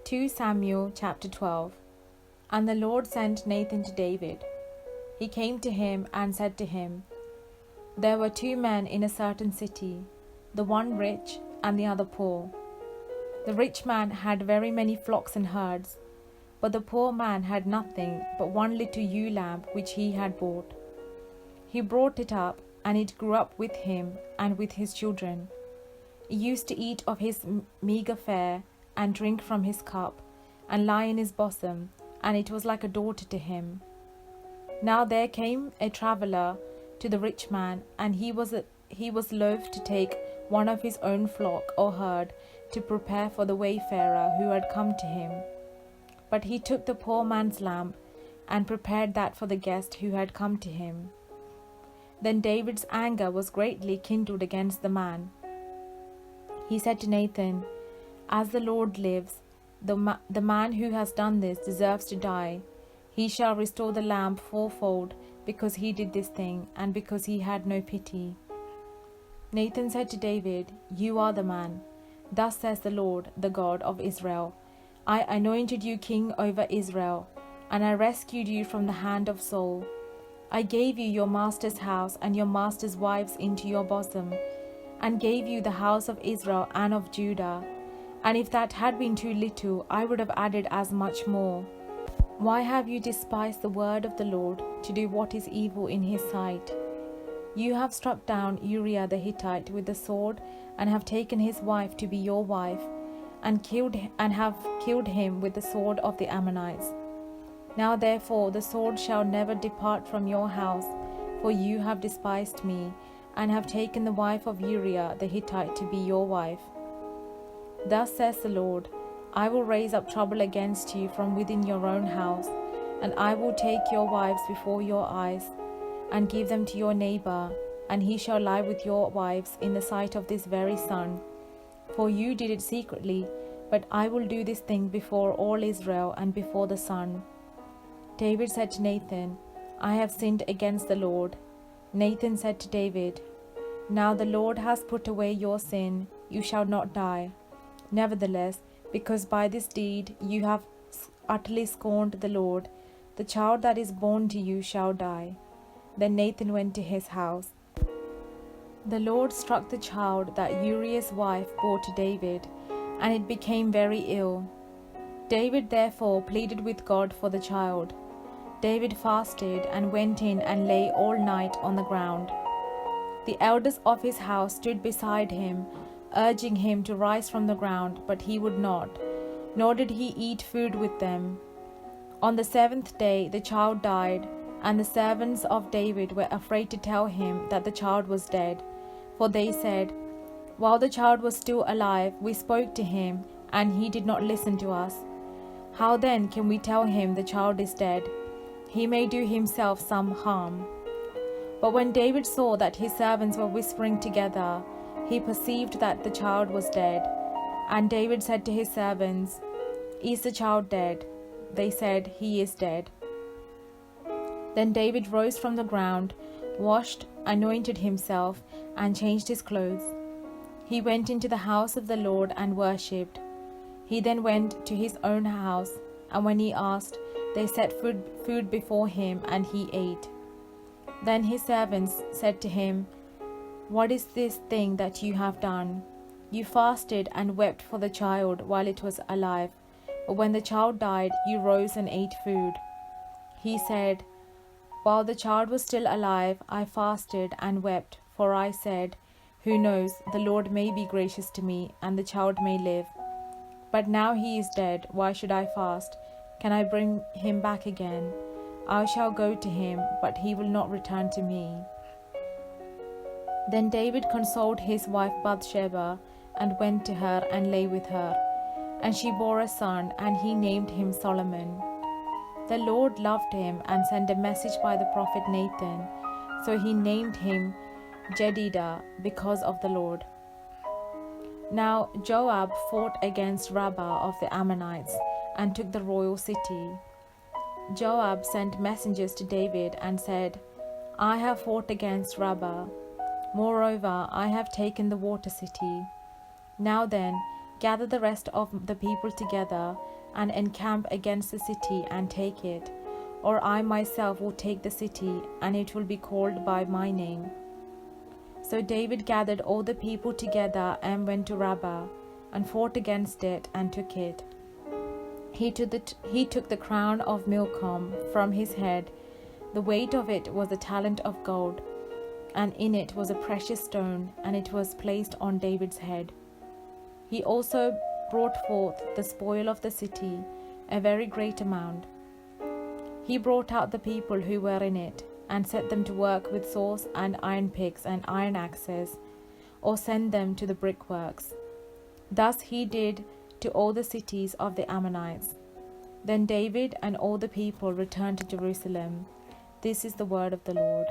2 Samuel chapter 12. And the Lord sent Nathan to David. He came to him and said to him, There were 2 men in a certain city, the one rich and the other poor. The rich man had very many flocks and herds, but the poor man had nothing but one little ewe lamb which he had bought. He brought it up, and it grew up with him and with his children. It used to eat of his meagre fare, and drink from his cup, and lie in his bosom, and it was like a daughter to him. Now there came a traveller to the rich man, and he was loath to take one of his own flock or herd to prepare for the wayfarer who had come to him. But he took the poor man's lamb, and prepared that for the guest who had come to him. Then David's anger was greatly kindled against the man. He said to Nathan, As the Lord lives, the man who has done this deserves to die. He shall restore the lamb fourfold, because he did this thing, and because he had no pity. Nathan said to David, You are the man. Thus says the Lord, the God of Israel, I anointed you king over Israel, and I rescued you from the hand of Saul. I gave you your master's house and your master's wives into your bosom, and gave you the house of Israel and of Judah. And if that had been too little, I would have added as much more. Why have you despised the word of the Lord, to do what is evil in his sight? You have struck down Uriah the Hittite with the sword, and have taken his wife to be your wife, and have killed him with the sword of the Ammonites. Now therefore the sword shall never depart from your house, for you have despised me, and have taken the wife of Uriah the Hittite to be your wife. Thus says the Lord, I will raise up trouble against you from within your own house, and I will take your wives before your eyes, and give them to your neighbor, and he shall lie with your wives in the sight of this very sun. For you did it secretly, but I will do this thing before all Israel and before the sun. David said to Nathan, I have sinned against the Lord. Nathan said to David, Now the Lord has put away your sin, you shall not die. Nevertheless, because by this deed you have utterly scorned the Lord, the child that is born to you shall die. Then Nathan went to his house. The Lord struck the child that Uriah's wife bore to David, and it became very ill. David therefore pleaded with God for the child. David fasted and went in and lay all night on the ground. The elders of his house stood beside him, urging him to rise from the ground, but he would not, nor did he eat food with them. On the 7th day the child died, and the servants of David were afraid to tell him that the child was dead, for they said, While the child was still alive, we spoke to him, and he did not listen to us. How then can we tell him the child is dead? He may do himself some harm. But when David saw that his servants were whispering together, he perceived that the child was dead. And David said to his servants, Is the child dead? They said, He is dead. Then David rose from the ground, washed, anointed himself, and changed his clothes. He went into the house of the Lord and worshipped. He then went to his own house, and when he asked, they set food before him, and he ate. Then his servants said to him, What is this thing that you have done? You fasted and wept for the child while it was alive, but when the child died, you rose and ate food. He said, While the child was still alive, I fasted and wept, for I said, Who knows, the Lord may be gracious to me, and the child may live. But now he is dead, why should I fast? Can I bring him back again? I shall go to him, but he will not return to me. Then David consoled his wife Bathsheba, and went to her and lay with her. And she bore a son, and he named him Solomon. The Lord loved him, and sent a message by the prophet Nathan. So he named him Jedidah, because of the Lord. Now Joab fought against Rabbah of the Ammonites, and took the royal city. Joab sent messengers to David, and said, I have fought against Rabbah. Moreover, I have taken the water city. Now then, Gather the rest of the people together and encamp against the city and take it, or I myself will take the city, and it will be called by my name." So David gathered all the people together and went to Rabbah, and fought against it and took it. He took the crown of Milcom from his head. The weight of it was a talent of gold, and in it was a precious stone, and it was placed on David's head. He also brought forth the spoil of the city, a very great amount. He brought out the people who were in it, and set them to work with saws and iron picks and iron axes, or sent them to the brickworks. Thus he did to all the cities of the Ammonites. Then David and all the people returned to Jerusalem. This is the word of the Lord.